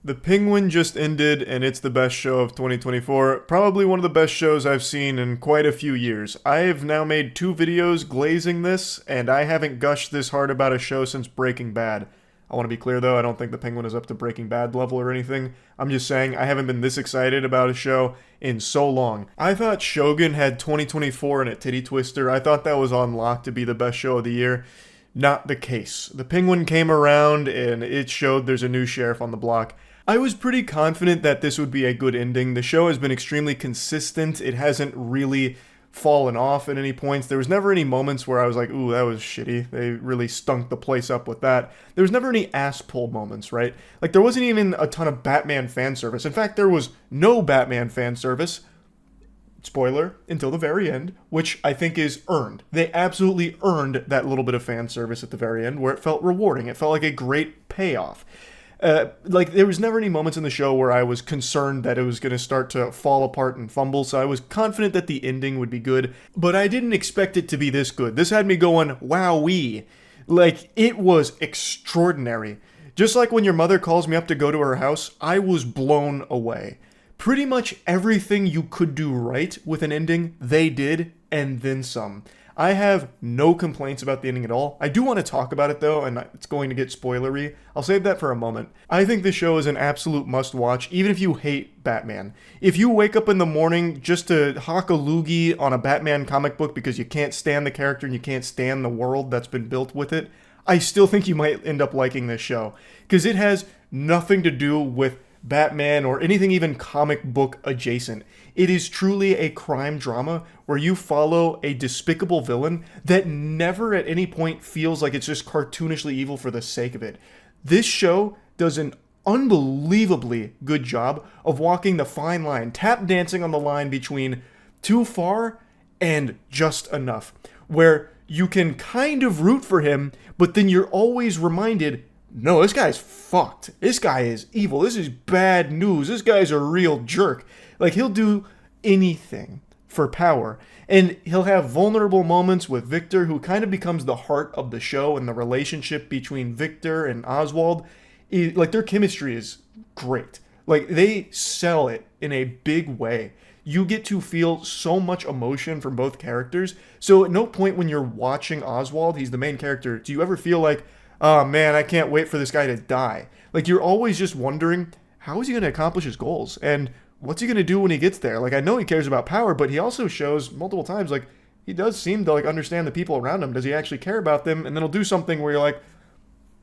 The Penguin just ended, and it's the best show of 2024. Probably one of the best shows I've seen in quite a few years. I have now made 2 videos glazing this, and I haven't gushed this hard about a show since Breaking Bad. I want to be clear though, I don't think The Penguin is up to Breaking Bad level or anything. I'm just saying I haven't been this excited about a show in so long. I thought Shogun had 2024 in a titty twister. I thought that was on lock to be the best show of the year. Not the case. The Penguin came around and it showed there's a new sheriff on the block. I was pretty confident that this would be a good ending. The show has been extremely consistent. It hasn't really fallen off at any points. There was never any moments where I was like, ooh, that was shitty. They really stunk the place up with that. There was never any ass pull moments, right? Like, there wasn't even a ton of Batman fan service. In fact, there was no Batman fan service, spoiler, until the very end, which I think is earned. They absolutely earned that little bit of fan service at the very end where it felt rewarding. It felt like a great payoff. There was never any moments in the show where I was concerned that it was going to start to fall apart and fumble, so I was confident that the ending would be good, but I didn't expect it to be this good. This had me going, wowee. Like, it was extraordinary. Just like when your mother calls me up to go to her house, I was blown away. Pretty much everything you could do right with an ending, they did, and then some. I have no complaints about the ending at all. I do want to talk about it though, and it's going to get spoilery. I'll save that for a moment. I think this show is an absolute must watch, even if you hate Batman. If you wake up in the morning just to hawk a loogie on a Batman comic book because you can't stand the character and you can't stand the world that's been built with it, I still think you might end up liking this show. Because it has nothing to do with Batman or anything even comic book adjacent. It is truly a crime drama where you follow a despicable villain that never at any point feels like it's just cartoonishly evil for the sake of it. This show does an unbelievably good job of walking the fine line, tap dancing on the line between too far and just enough, where you can kind of root for him, but then you're always reminded, no, this guy's fucked. This guy is evil. This is bad news. This guy's a real jerk. Like, he'll do anything for power. And he'll have vulnerable moments with Victor, who kind of becomes the heart of the show, and the relationship between Victor and Oswald. Their chemistry is great. Like, they sell it in a big way. You get to feel so much emotion from both characters. So at no point when you're watching Oswald, he's the main character, do you ever feel like, oh man, I can't wait for this guy to die. Like, you're always just wondering, how is he going to accomplish his goals? And what's he going to do when he gets there? Like, I know he cares about power, but he also shows multiple times, like, he does seem to, like, understand the people around him. Does he actually care about them? And then he'll do something where you're like,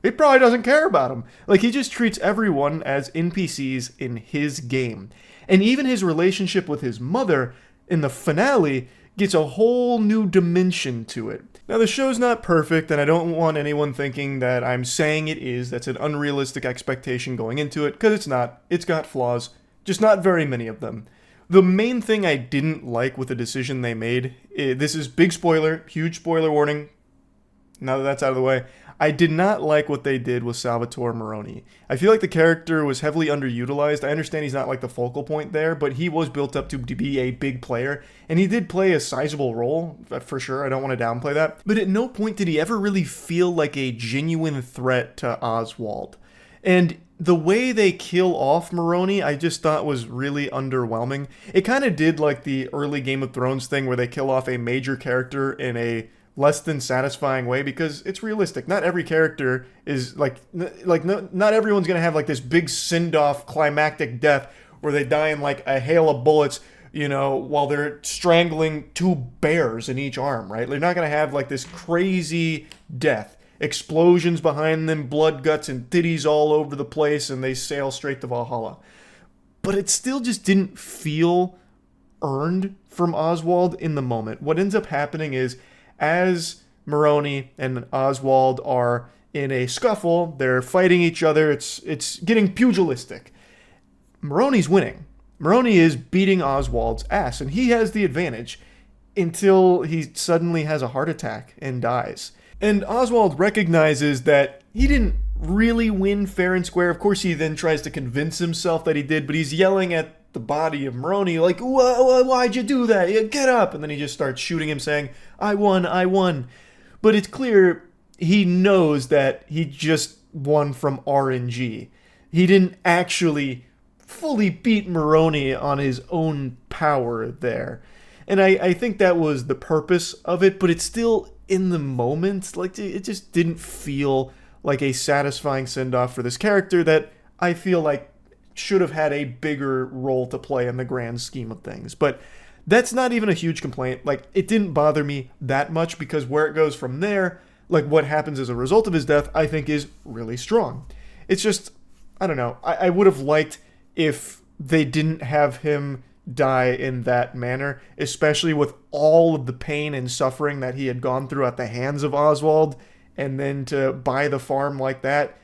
he probably doesn't care about him. Like, he just treats everyone as NPCs in his game. And even his relationship with his mother in the finale gets a whole new dimension to it. Now, the show's not perfect, and I don't want anyone thinking that I'm saying it is. That's an unrealistic expectation going into it, because it's not. It's got flaws, just not very many of them. The main thing I didn't like with the decision they made, this is big spoiler, huge spoiler warning, now that that's out of the way, I did not like what they did with Salvatore Maroni. I feel like the character was heavily underutilized. I understand he's not like the focal point there, but he was built up to be a big player, and he did play a sizable role, for sure. I don't want to downplay that. But at no point did he ever really feel like a genuine threat to Oswald. And the way they kill off Maroni, I just thought was really underwhelming. It kind of did like the early Game of Thrones thing where they kill off a major character in a less than satisfying way, because it's realistic. Not every character is not everyone's gonna have like this big send-off climactic death where they die in like a hail of bullets, while they're strangling 2 bears in each arm, right? They're not gonna have like this crazy death. Explosions behind them, blood, guts, and titties all over the place, and they sail straight to Valhalla. But it still just didn't feel earned from Oswald in the moment. What ends up happening is, as Maroni and Oswald are in a scuffle, they're fighting each other, it's getting pugilistic. Maroni's winning. Maroni is beating Oswald's ass, and he has the advantage until he suddenly has a heart attack and dies. And Oswald recognizes that he didn't really win fair and square. Of course, he then tries to convince himself that he did, but he's yelling at the body of Maroni like, why'd you do that? Get up! And then he just starts shooting him, saying, I won, I won. But it's clear he knows that he just won from RNG. He didn't actually fully beat Maroni on his own power there. And I think that was the purpose of it, but it's still in the moment. Like, it just didn't feel like a satisfying send off for this character that I feel like should have had a bigger role to play in the grand scheme of things. But that's not even a huge complaint. Like, it didn't bother me that much because where it goes from there, like what happens as a result of his death, I think is really strong. It's just, I don't know. I would have liked if they didn't have him die in that manner, especially with all of the pain and suffering that he had gone through at the hands of Oswald, and then to buy the farm like that,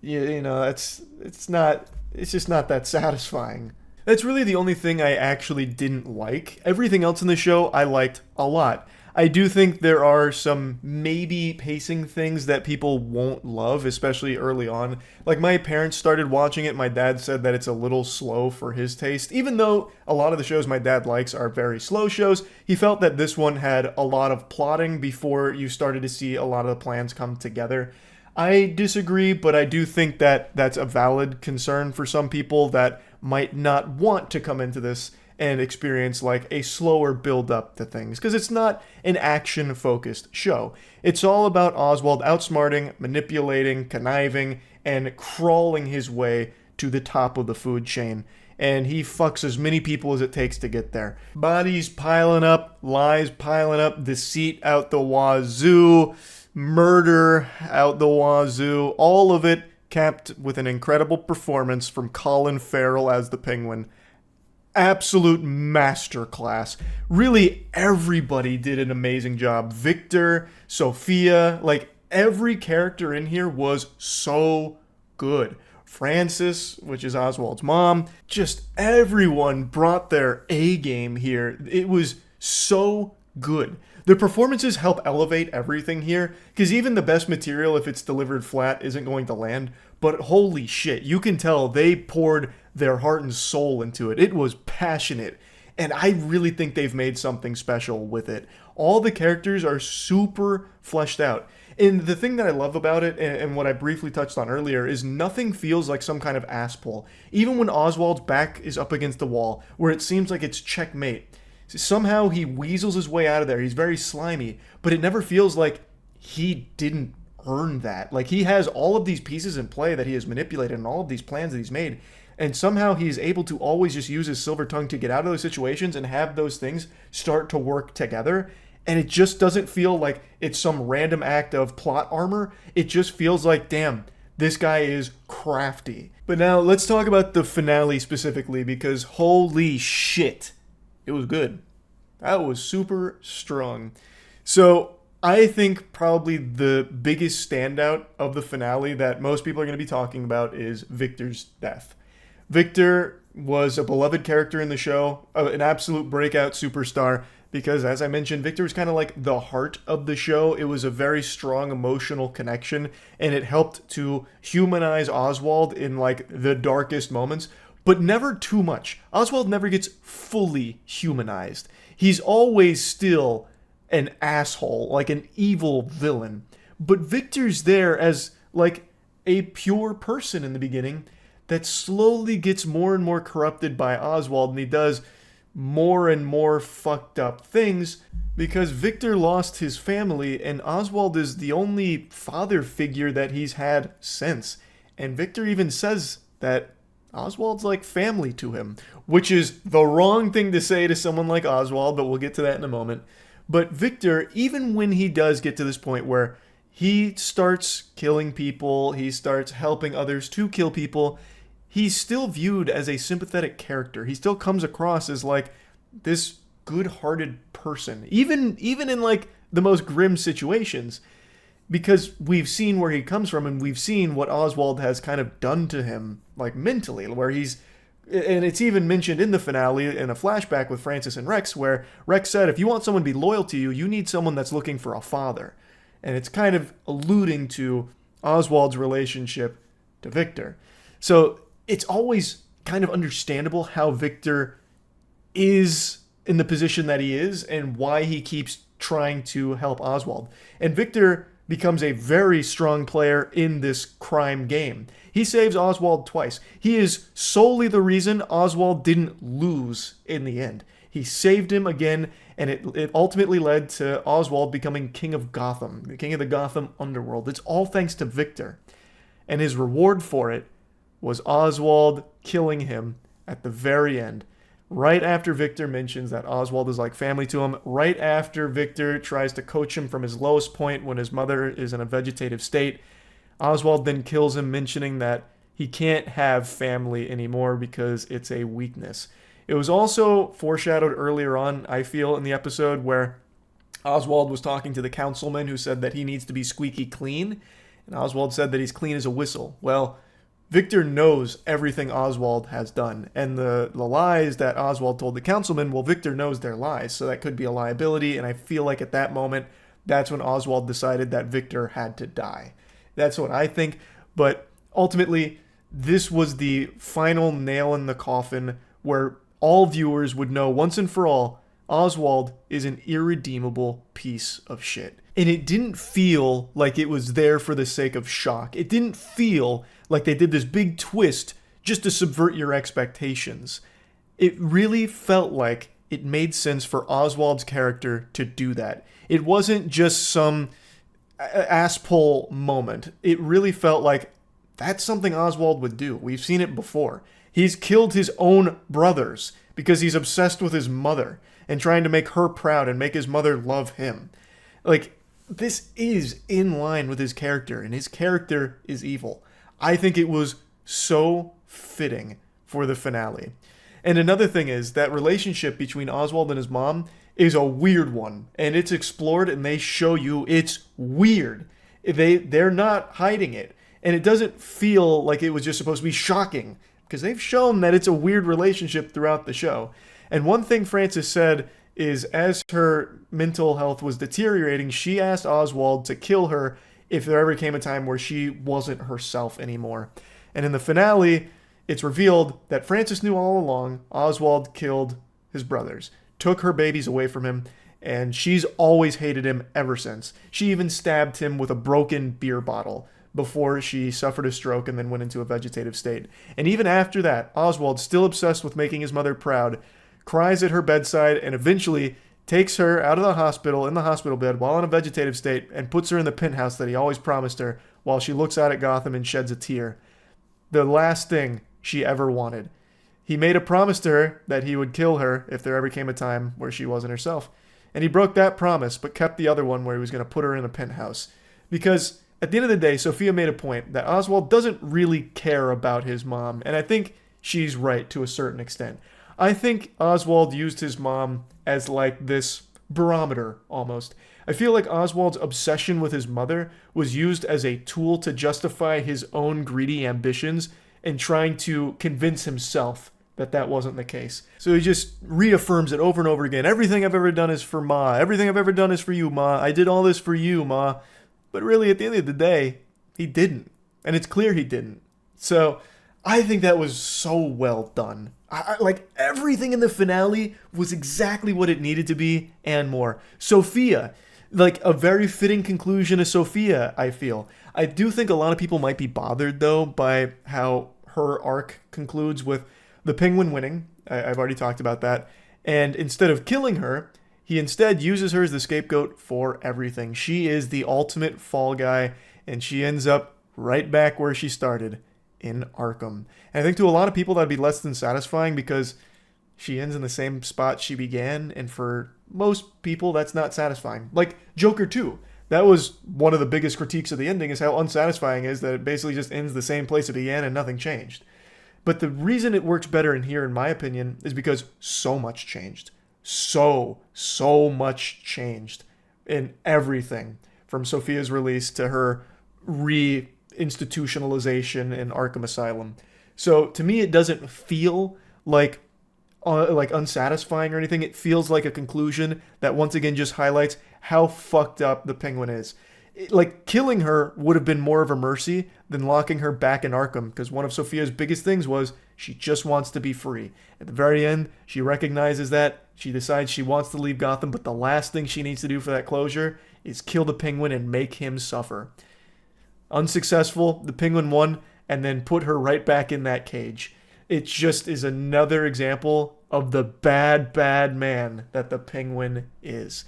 you know, it's just not that satisfying. That's really the only thing I actually didn't like. Everything else in the show I liked a lot. I do think there are some maybe pacing things that people won't love, especially early on. Like, my parents started watching it, my dad said that it's a little slow for his taste. Even though a lot of the shows my dad likes are very slow shows, he felt that this one had a lot of plotting before you started to see a lot of the plans come together. I disagree, but I do think that that's a valid concern for some people that might not want to come into this and experience like a slower build up to things, because it's not an action focused show. It's all about Oswald outsmarting, manipulating, conniving, and crawling his way to the top of the food chain. And he fucks as many people as it takes to get there. Bodies piling up, lies piling up, deceit out the wazoo, murder out the wazoo, all of it capped with an incredible performance from Colin Farrell as the Penguin. Absolute masterclass. Really, everybody did an amazing job. Victor, Sophia, like every character in here was so good. Frances, which is Oswald's mom, just everyone brought their A game here. It was so good. The performances help elevate everything here, because even the best material, if it's delivered flat, isn't going to land. But holy shit, you can tell they poured their heart and soul into it. It was passionate, and I really think they've made something special with it. All the characters are super fleshed out. And the thing that I love about it, and what I briefly touched on earlier, is nothing feels like some kind of ass pull. Even when Oswald's back is up against the wall, where it seems like it's checkmate, somehow he weasels his way out of there. He's very slimy, but it never feels like he didn't earn that. Like, he has all of these pieces in play that he has manipulated and all of these plans that he's made, and somehow he's able to always just use his silver tongue to get out of those situations and have those things start to work together. And it just doesn't feel like it's some random act of plot armor. It just feels like, damn, this guy is crafty. But now let's talk about the finale specifically, because holy shit, it was good. That was super strong. So I think probably the biggest standout of the finale that most people are going to be talking about is Victor's death. Victor was a beloved character in the show, an absolute breakout superstar, because as I mentioned, Victor was kind of like the heart of the show. It was a very strong emotional connection, and it helped to humanize Oswald in like the darkest moments, but never too much. Oswald never gets fully humanized. He's always still an asshole, like an evil villain. But Victor's there as like a pure person in the beginning that slowly gets more and more corrupted by Oswald, and he does more and more fucked up things because Victor lost his family, and Oswald is the only father figure that he's had since. And Victor even says that Oswald's like family to him, which is the wrong thing to say to someone like Oswald, but we'll get to that in a moment. But Victor, even when he does get to this point where he starts killing people, he starts helping others to kill people, he's still viewed as a sympathetic character. He still comes across as like this good-hearted person, even in like the most grim situations, because we've seen where he comes from, and we've seen what Oswald has kind of done to him, like mentally, where he's, and it's even mentioned in the finale in a flashback with Frances and Rex, where Rex said, if you want someone to be loyal to you, you need someone that's looking for a father. And it's kind of alluding to Oswald's relationship to Victor. So it's always kind of understandable how Victor is in the position that he is and why he keeps trying to help Oswald. And Victor becomes a very strong player in this crime game. He saves Oswald twice. He is solely the reason Oswald didn't lose in the end. He saved him again, and it ultimately led to Oswald becoming king of Gotham, the king of the Gotham underworld. It's all thanks to Victor. And his reward for it was Oswald killing him at the very end. Right after Victor mentions that Oswald is like family to him, right after Victor tries to coach him from his lowest point when his mother is in a vegetative state, Oswald then kills him, mentioning that he can't have family anymore because it's a weakness. It was also foreshadowed earlier on, I feel, in the episode where Oswald was talking to the councilman who said that he needs to be squeaky clean, and Oswald said that he's clean as a whistle. Well, Victor knows everything Oswald has done, and the lies that Oswald told the councilman, well, Victor knows they're lies, so that could be a liability, and I feel like at that moment, that's when Oswald decided that Victor had to die. That's what I think, but ultimately, this was the final nail in the coffin where all viewers would know once and for all, Oswald is an irredeemable piece of shit. And it didn't feel like it was there for the sake of shock. It didn't feel like they did this big twist just to subvert your expectations. It really felt like it made sense for Oswald's character to do that. It wasn't just some ass-pull moment. It really felt like that's something Oswald would do. We've seen it before. He's killed his own brothers because he's obsessed with his mother and trying to make her proud and make his mother love him. Like, this is in line with his character, and his character is evil. I think it was so fitting for the finale. And another thing is that relationship between Oswald and his mom is a weird one, and it's explored, and they show you it's weird. They're not hiding it, and it doesn't feel like it was just supposed to be shocking, because they've shown that it's a weird relationship throughout the show. And one thing Frances said is, as her mental health was deteriorating, she asked Oswald to kill her if there ever came a time where she wasn't herself anymore. And in the finale, it's revealed that Frances knew all along Oswald killed his brothers, took her babies away from him, and she's always hated him ever since. She even stabbed him with a broken beer bottle before she suffered a stroke and then went into a vegetative state. And even after that, Oswald, still obsessed with making his mother proud, cries at her bedside and eventually takes her out of the hospital in the hospital bed while in a vegetative state and puts her in the penthouse that he always promised her while she looks out at Gotham and sheds a tear. The last thing she ever wanted. He made a promise to her that he would kill her if there ever came a time where she wasn't herself. And he broke that promise but kept the other one where he was going to put her in a penthouse. Because at the end of the day, Sophia made a point that Oswald doesn't really care about his mom, and I think she's right to a certain extent. I think Oswald used his mom as like this barometer, almost. I feel like Oswald's obsession with his mother was used as a tool to justify his own greedy ambitions and trying to convince himself that that wasn't the case. So he just reaffirms it over and over again. Everything I've ever done is for Ma. Everything I've ever done is for you, Ma. I did all this for you, Ma. But really, at the end of the day, he didn't. And it's clear he didn't. So I think that was so well done. Like, everything in the finale was exactly what it needed to be and more. Sophia, like a very fitting conclusion to Sophia, I feel. I do think a lot of people might be bothered, though, by how her arc concludes with the Penguin winning. I've already talked about that. And instead of killing her, he instead uses her as the scapegoat for everything. She is the ultimate fall guy, and she ends up right back where she started, in Arkham. And I think to a lot of people that'd be less than satisfying because she ends in the same spot she began, and for most people that's not satisfying. Like Joker 2. That was one of the biggest critiques of the ending, is how unsatisfying it is that it basically just ends the same place it began and nothing changed. But the reason it works better in here, in my opinion, is because so much changed. So much changed in everything. From Sophia's release to her institutionalization in Arkham Asylum. So to me, it doesn't feel like unsatisfying or anything. It feels like a conclusion that once again just highlights how fucked up the Penguin is. Like, killing her would have been more of a mercy than locking her back in Arkham, because one of Sophia's biggest things was she just wants to be free. At the very end, she recognizes that, She decides she wants to leave Gotham, but the last thing she needs to do for that closure is kill the Penguin and make him suffer. Unsuccessful, the Penguin won, and then put her right back in that cage. It just is another example of the bad, bad man that the Penguin is.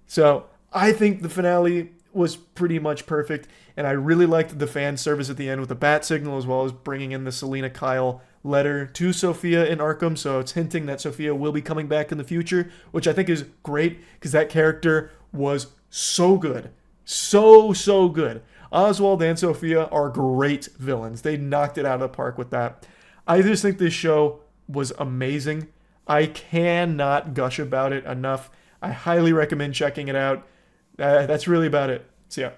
So I think the finale was pretty much perfect, and I really liked the fan service at the end with the bat signal, as well as bringing in the Selina Kyle letter to Sophia in Arkham. So it's hinting that Sophia will be coming back in the future, which I think is great because that character was so good. So good. Oswald and Sophia are great villains. They knocked it out of the park with that. I just think this show was amazing. I cannot gush about it enough. I highly recommend checking it out. That's really about it. See ya.